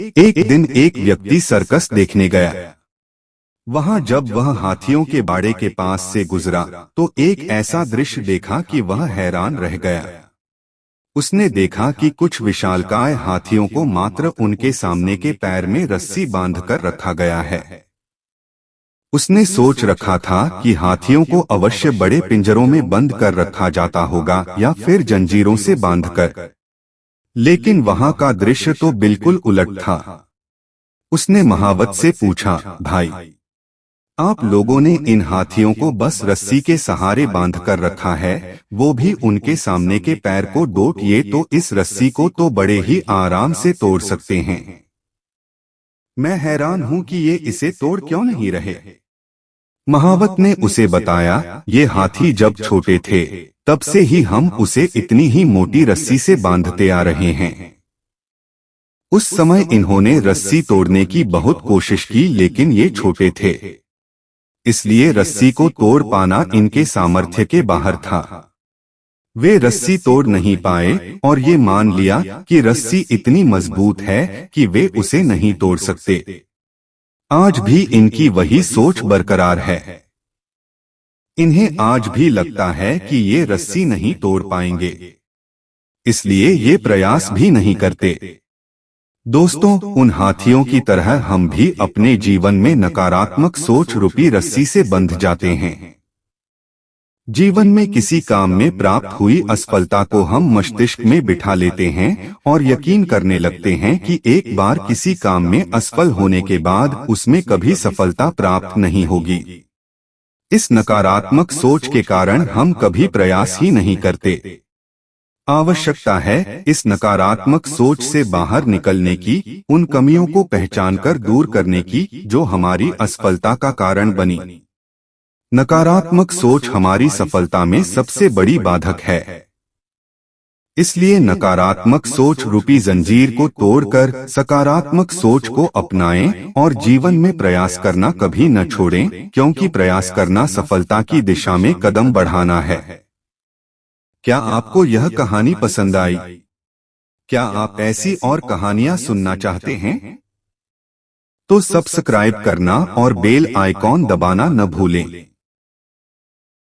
एक दिन एक व्यक्ति सर्कस देखने गया। वहां जब वह हाथियों के बाड़े के पास से गुजरा तो एक ऐसा दृश्य देखा कि वह हैरान रह गया। उसने देखा कि कुछ विशालकाय हाथियों को मात्र उनके सामने के पैर में रस्सी बांधकर रखा गया है। उसने सोच रखा था कि हाथियों को अवश्य बड़े पिंजरों में बंद कर रखा जाता होगा या फिर जंजीरों से बांधकर, लेकिन वहां का दृश्य तो बिल्कुल उलट था। उसने महावत से पूछा, भाई, आप लोगों ने इन हाथियों को बस रस्सी के सहारे बांध कर रखा है, वो भी उनके सामने के पैर को डोटिए तो इस रस्सी को तो बड़े ही आराम से तोड़ सकते हैं। मैं हैरान हूं कि ये इसे तोड़ क्यों नहीं रहे। महावत ने उसे बताया, ये हाथी जब छोटे थे तब से ही हम उसे इतनी ही मोटी रस्सी से बांधते आ रहे हैं। उस समय इन्होंने रस्सी तोड़ने की बहुत कोशिश की, लेकिन ये छोटे थे, इसलिए रस्सी को तोड़ पाना इनके सामर्थ्य के बाहर था। वे रस्सी तोड़ नहीं पाए और ये मान लिया कि रस्सी इतनी मजबूत है कि वे उसे नहीं तोड़ सकते। आज भी इनकी वही सोच बरकरार है। इन्हें आज भी लगता है कि ये रस्सी नहीं तोड़ पाएंगे, इसलिए ये प्रयास भी नहीं करते। दोस्तों, उन हाथियों की तरह हम भी अपने जीवन में नकारात्मक सोच रूपी रस्सी से बंध जाते हैं। जीवन में किसी काम में प्राप्त हुई असफलता को हम मस्तिष्क में बिठा लेते हैं और यकीन करने लगते हैं कि एक बार किसी काम में असफल होने के बाद उसमें कभी सफलता प्राप्त नहीं होगी। इस नकारात्मक सोच के कारण हम कभी प्रयास ही नहीं करते। आवश्यकता है इस नकारात्मक सोच से बाहर निकलने की, उन कमियों को पहचानकर दूर करने की जो हमारी असफलता का कारण बनी। नकारात्मक सोच हमारी सफलता में सबसे बड़ी बाधक है। इसलिए नकारात्मक सोच रूपी जंजीर को तोड़कर सकारात्मक सोच को अपनाएं और जीवन में प्रयास करना कभी न छोड़ें, क्योंकि प्रयास करना सफलता की दिशा में कदम बढ़ाना है। क्या आपको यह कहानी पसंद आई? क्या आप ऐसी और कहानियां सुनना चाहते हैं? तो सब्सक्राइब करना और बेल आइकॉन दबाना न भूलें।